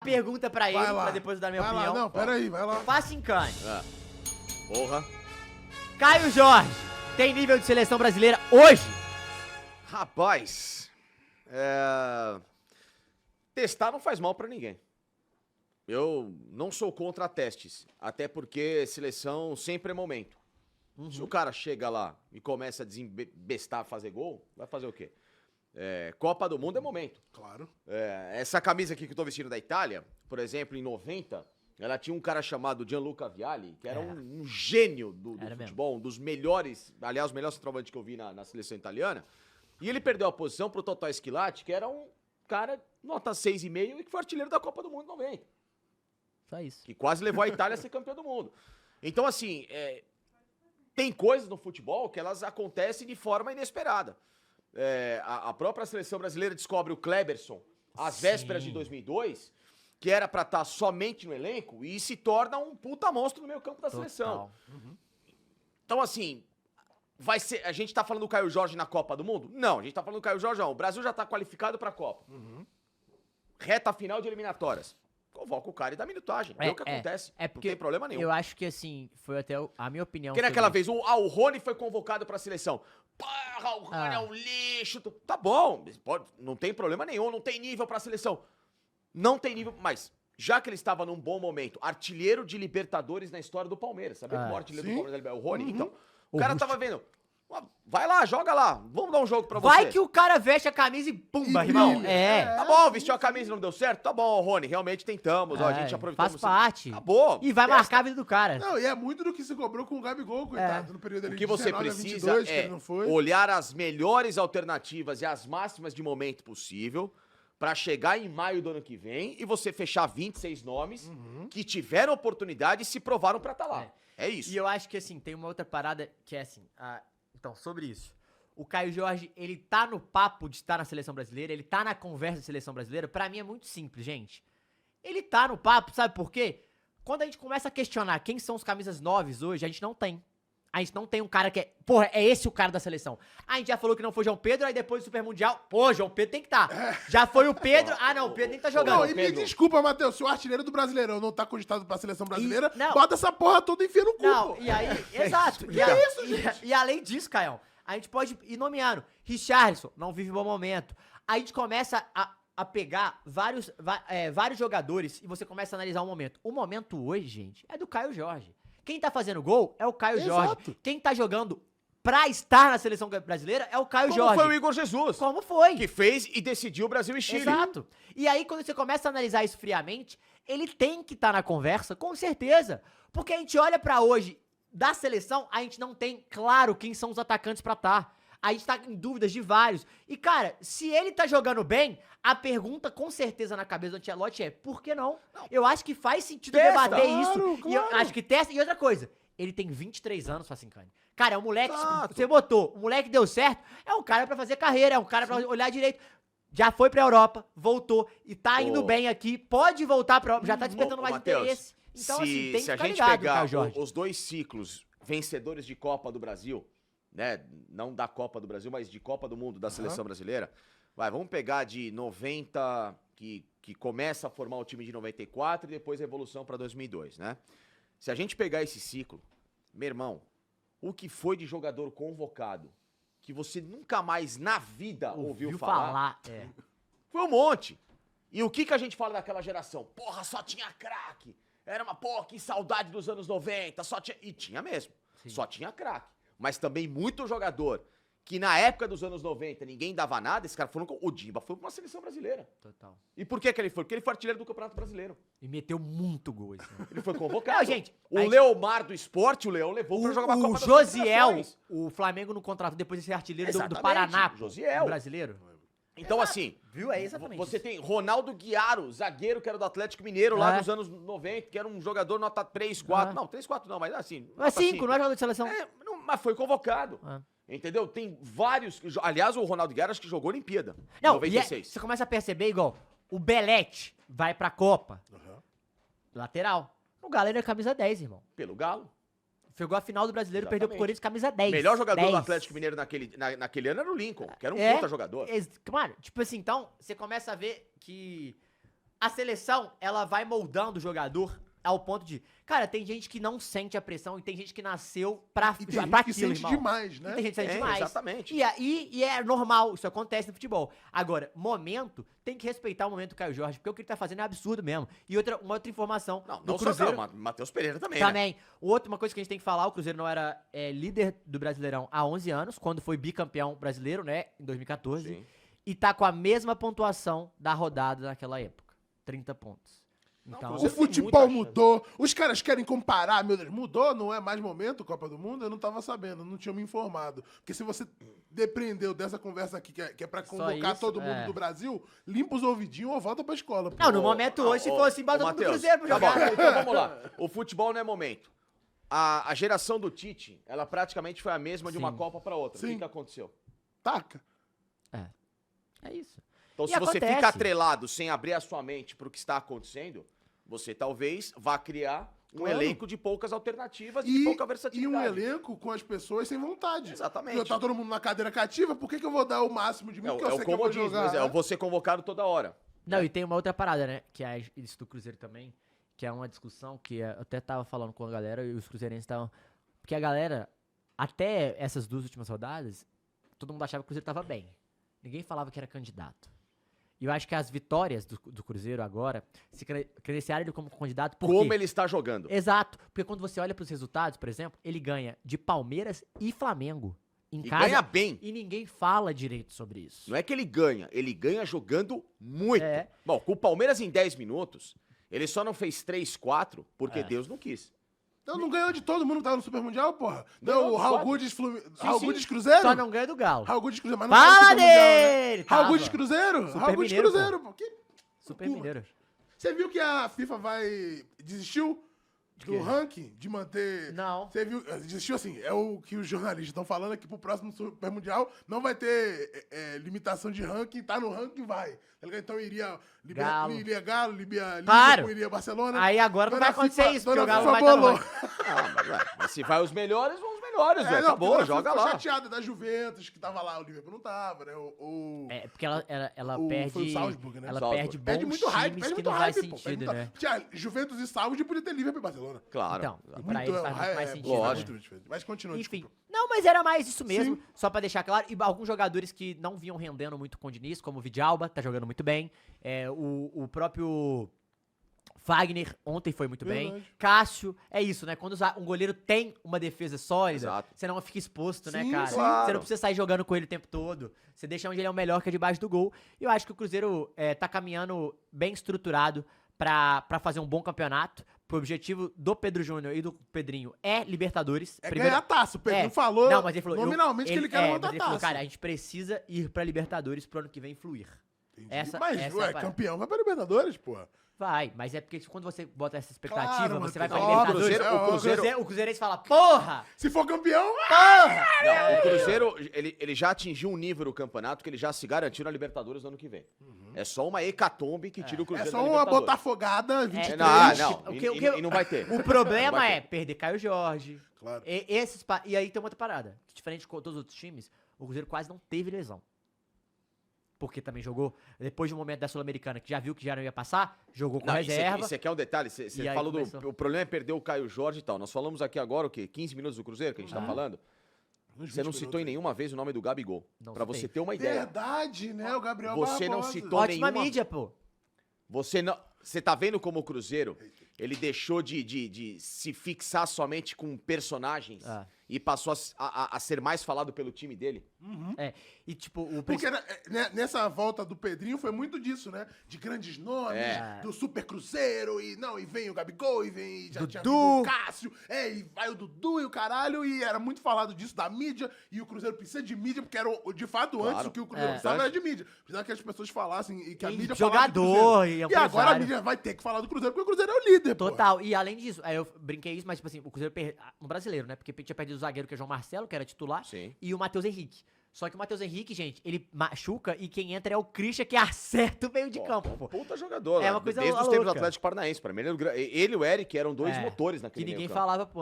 Pergunta pra ele, pra depois eu dar minha opinião. Não, peraí, vai lá. Facincane. Porra. Caio Jorge, tem nível de seleção brasileira hoje? Rapaz, testar não faz mal pra ninguém. Eu não sou contra testes, até porque seleção sempre é momento. Se o cara chega lá e começa a desembestar, fazer gol, vai fazer o quê? Copa do Mundo é momento. Claro. Essa camisa aqui que eu tô vestindo da Itália, por exemplo, em 90, ela tinha um cara chamado Gianluca Vialli, que era um gênio do futebol, um dos melhores, aliás, o melhor centroavante que eu vi na seleção italiana. E ele perdeu a posição pro Totò Esquilate, que era um cara nota 6,5 e que foi artilheiro da Copa do Mundo em 90. Só isso. Que quase levou a Itália a ser campeão do mundo. Então, assim, tem coisas no futebol que elas acontecem de forma inesperada. A própria seleção brasileira descobre o Kleberson às vésperas de 2002, que era pra estar somente no elenco, e se torna um puta monstro no meio campo da seleção. Então, assim, a gente tá falando do Caio Jorge na Copa do Mundo? Não, a gente tá falando do Caio Jorge, não. O Brasil já tá qualificado pra Copa. Reta final de eliminatórias. Convoca o cara e dá minutagem. É o que acontece. Não tem problema nenhum. Eu acho que, assim, foi até a minha opinião. Porque naquela vez, o Rony foi convocado pra seleção. Porra, o Rony é um lixo. Tá bom, não tem problema nenhum, não tem nível pra seleção. Não tem nível, mas já que ele estava num bom momento, artilheiro de Libertadores na história do Palmeiras, sabe? O artilheiro do Palmeiras é o Rony. Então, o cara tava vendo, vai lá, joga lá, vamos dar um jogo pra você. Vai que o cara veste a camisa e pumba, irmão. Tá bom, vestiu a camisa e não deu certo? Tá bom, Rony, realmente tentamos, a gente aproveitou. Faz parte. Acabou. E vai marcar a vida do cara. Não, e é muito do que se cobrou com o Gabigol, coitado, no período ali O que você precisa que ele não foi. olhar as melhores alternativas e as máximas de momento possível pra chegar em maio do ano que vem e você fechar 26 nomes que tiveram oportunidade e se provaram pra estar lá. É isso. E eu acho que, assim, tem uma outra parada que é assim, então, sobre isso. O Caio Jorge, ele tá no papo de estar na seleção brasileira, ele tá na conversa de seleção brasileira, pra mim é muito simples, gente. Ele tá no papo, sabe por quê? Quando a gente começa a questionar quem são os camisas 9 hoje, a gente não tem. A gente não tem um cara que é... Porra, é esse o cara da seleção. A gente já falou que não foi João Pedro, aí depois do Super Mundial... Pô, João Pedro tem que estar. Já foi o Pedro... não, o Pedro nem tá jogando. Não, e me desculpa, Matheus, se o artilheiro do Brasileirão não tá cogitado pra seleção brasileira, não. bota essa porra toda e enfia no cu, Não, e aí... Exato. E além disso, Caião, a gente pode ir nomeando. Richarlison não vive bom momento. A gente começa a pegar vários jogadores e você começa a analisar o momento. O momento hoje, gente, é do Caio Jorge. Quem tá fazendo gol é o Caio Jorge. Quem tá jogando pra estar na seleção brasileira é o Caio Jorge. Como foi o Igor Jesus. Como foi. Que fez e decidiu o Brasil e Chile. Exato. E aí, quando você começa a analisar isso friamente, ele tem que estar na conversa, com certeza. Porque a gente olha pra hoje, da seleção, a gente não tem claro quem são os atacantes pra estar. A gente tá em dúvidas de vários. E, cara, se ele tá jogando bem, a pergunta com certeza na cabeça do Ancelotti é, por que não? Eu acho que faz sentido debater isso. Claro. E eu acho que testa. E outra coisa, ele tem 23 anos, Facincani. Cara, é um moleque, você botou, o moleque deu certo, é um cara pra fazer carreira, é um cara pra olhar direito. Já foi pra Europa, voltou e tá indo bem aqui, pode voltar pra Europa, já tá despertando mais interesse. Então, assim, tem que ficar ligado, Caio Jorge. Os dois ciclos vencedores de Copa do Brasil, né, não da Copa do Brasil, mas de Copa do Mundo da seleção brasileira, vamos pegar de 90, que começa a formar o time de 94 e depois a evolução pra 2002, né? Se a gente pegar esse ciclo, meu irmão, o que foi de jogador convocado que você nunca mais na vida ouviu falar foi um monte. E o que a gente fala daquela geração? Porra, só tinha craque. Era que saudade dos anos 90, e tinha mesmo. Sim. Só tinha craque. Mas também muito jogador que na época dos anos 90 ninguém dava nada, esse cara falou que o Diba foi pra uma seleção brasileira. Total. E por que ele foi? Porque ele foi artilheiro do Campeonato Brasileiro. E meteu muito gol esse ano. Ele foi convocado. Não, gente, Leomar do esporte, o Leão levou pra jogar uma Copa das Josiel, Confederações. o Flamengo não contratou depois de ser artilheiro do Exatamente, Paraná, Josiel. do brasileiro. Então, assim, Viu? É exatamente você isso. tem Ronaldo Guiaro, zagueiro que era do Atlético Mineiro lá nos anos 90, que era um jogador nota 3, 4. Não, 3, 4 não, mas assim. Mas 5, não é jogador de seleção. Mas foi convocado. Entendeu? Tem vários. Aliás, o Ronaldo Guiaro acho que jogou Olimpíada. Não, 96. você começa a perceber igual. O Belete vai pra Copa. Lateral. O Galo era camisa 10, irmão. Pelo Galo. Chegou a final do Brasileiro, Exatamente. perdeu pro Corinthians, camisa 10. Melhor jogador 10. do Atlético Mineiro naquele ano era o Lincoln, que era um puta jogador. Mano, tipo assim, então, você começa a ver que a seleção, ela vai moldando o jogador ao ponto de... Cara, tem gente que não sente a pressão e tem gente que nasceu pra, E tem gente pra que aquilo, sente irmão. demais, né? E tem gente que sente demais. Exatamente. E é normal, isso acontece no futebol. Agora, momento, tem que respeitar o momento do Caio Jorge, porque o que ele tá fazendo é absurdo mesmo. E uma outra informação Não, do não Cruzeiro... só Matheus Pereira também, né? Também. Uma coisa que a gente tem que falar, o Cruzeiro não era líder do Brasileirão há 11 anos, quando foi bicampeão brasileiro, né, em 2014. Sim. E tá com a mesma pontuação da rodada naquela época. 30 pontos. Então, O Cruzeiro tem futebol muita chance. mudou. Os caras querem comparar, meu Deus, mudou? Não é mais momento Copa do Mundo? Eu não tava sabendo, não tinha me informado. Porque se você depreendeu dessa conversa aqui, que é pra Só convocar isso, todo mundo do Brasil, limpa os ouvidinhos ou volta pra escola. pô. não, no momento hoje, se fosse, bota todo mundo pro Cruzeiro pra Tá bom, jogar. então vamos lá. O futebol não é momento. A geração do Tite, ela praticamente foi a mesma de uma Sim. Copa pra outra. O Sim. que aconteceu? Taca. É isso. Então, E se você acontece. fica atrelado sem abrir a sua mente pro que está acontecendo, você talvez vá criar um Claro. elenco de poucas alternativas e de pouca E versatilidade. um elenco com as pessoas sem vontade. Exatamente. Porque tá todo mundo na cadeira cativa, por que eu vou dar o máximo de mim? É, Porque é eu o sei que eu vou comodismo, jogar. mas é você convocado toda hora. Não, e tem uma outra parada, né? Que é isso do Cruzeiro também, que é uma discussão que eu até tava falando com a galera e os cruzeirenses estavam... Porque a galera, até essas duas últimas rodadas, todo mundo achava que o Cruzeiro tava bem. Ninguém falava que era candidato. E eu acho que as vitórias do Cruzeiro agora se credenciaram ele como candidato por Como quê? ele está jogando. Exato. Porque quando você olha pros resultados, por exemplo, ele ganha de Palmeiras e Flamengo em E casa ganha bem. e ninguém fala direito sobre isso. Não é que ele ganha jogando muito. É. Bom, com o Palmeiras em 10 minutos, ele só não fez 3, 4 porque É. Deus não quis. Então não ganhou de todo mundo que tava no Super Mundial, porra. Ganhou Não, o dos Raul quatro. Gudes, Sim, Raul sim. Gudes Cruzeiro? Só não ganha do Galo. Raul Gudes Cruzeiro, mas não Fala tava no Super Mundial, dele! né? Tava. Raul Gudes Cruzeiro? Super Raul Gudes Mineiro, Cruzeiro, pô. Que... Super Mineiro. Você viu que a FIFA desistiu do quê? ranking de manter... Não. Você viu? Desistiu assim, é o que os jornalistas estão falando aqui pro próximo Super Mundial não vai ter limitação de ranking, tá no ranking, vai. Tá ligado? Então iria Galo. Galo, iria Claro. Liverpool, iria Barcelona. Aí agora não vai Dona acontecer FIFA isso, porque o Dona Galo FIFA vai estar no bolou. ranking. Mas se vai os melhores, vão os melhores, velho. não, Acabou, porque a joga FIFA ficou lá. chateada da Juventus, que tava lá, o Liverpool não tava, né? É, porque ela Foi perde. o Salzburg, né? Ela Salzburg. perde bons Perde muito hype, times perde que muito não faz hype, pô. sentido, né? Tinha Juventus e Salzburg podia ter Liverpool e Barcelona. Claro. Então, Exato. pra eles faz muito mais sentido. lógico. né? Muito diferente. Mas continua, Enfim. desculpa. Não, mas era mais isso mesmo, Sim. só pra deixar claro. E alguns jogadores que não vinham rendendo muito com o Diniz, como o Vidalba, tá jogando muito bem. O próprio Fagner ontem foi muito bem. Verdade. Cássio, é isso, né? Quando um goleiro tem uma defesa sólida, Exato. você não fica exposto, né, Sim, cara? sim. Claro. Você não precisa sair jogando com ele o tempo todo. Você deixa onde ele é o melhor, que é debaixo do gol. E eu acho que o Cruzeiro tá caminhando bem estruturado pra fazer um bom campeonato. O objetivo do Pedro Júnior e do Pedrinho é Libertadores. É ganhar a taça. O Pedro falou Não, mas ele falou, nominalmente que ele quer mas levantar ele a falou, taça. cara, a gente precisa ir pra Libertadores pro ano que vem fluir. Entendi. essa- Mas, essa é a ué, parada. campeão vai pra Libertadores, porra. Vai, mas é porque quando você bota essa expectativa, Claro, você mas vai pra óbvio, Libertadores. é óbvio. O Cruzeirense fala, porra! Se for campeão, Porra! Não, o Cruzeiro, ele já atingiu um nível no campeonato que ele já se garantiu na Libertadores no ano que vem. É só uma hecatombe que tira o é Cruzeiro só da uma Libertadores. botafogada 23. Não, O que- e não vai ter. O problema Não vai é perder Caio Jorge. Claro. E aí tem uma outra parada. Que diferente de todos os outros times, o Cruzeiro quase não teve lesão. Porque também jogou, depois de um momento da Sul-Americana, que já viu que já não ia passar, jogou com Não, isso reserva. aqui é um detalhe, você E aí falou começou. o problema é perder o Caio Jorge e tal. Nós falamos aqui agora o quê? 15 minutos do Cruzeiro que a gente tá falando? Uns Você não 20 citou em minutos. nenhuma vez o nome do Gabigol. Não Pra citei. você ter uma ideia. Verdade, né? O Gabriel Você não Barbosa. citou Ótima nenhuma- mídia, pô. Você não. Você tá vendo como o Cruzeiro, ele deixou de se fixar somente com personagens Ah. e passou a ser mais falado pelo time dele? E tipo, o Porque nessa volta do Pedrinho foi muito disso, né? De grandes nomes, É. do Super Cruzeiro, e vem o Gabigol, e vem já tinha Dudu. vindo o Cássio, e vai o Dudu e o caralho, e era muito falado disso da mídia, e o Cruzeiro precisa de mídia, porque era de fato Claro. antes o que o Cruzeiro É. precisava era de mídia. Precisava que as pessoas falassem e que a E mídia jogador, falasse do Cruzeiro. e E agora a empresário. mídia vai ter que falar do Cruzeiro, porque o Cruzeiro é o líder, pô. Total. E além disso, aí eu brinquei isso, mas tipo assim, o Cruzeiro no brasileiro, né? Porque tinha perdido o zagueiro, que é João Marcelo, que era titular, Sim. e o Matheus Henrique. Só que o Matheus Henrique, gente, ele machuca e quem entra é o Christian, que acerta o meio de campo, pô. Puta jogador. É né? uma coisa Desde os tempos do louca. Atlético Paranaense. Pra mim, ele e o Eric eram dois É, motores Que naquele ninguém meio campo. falava, pô.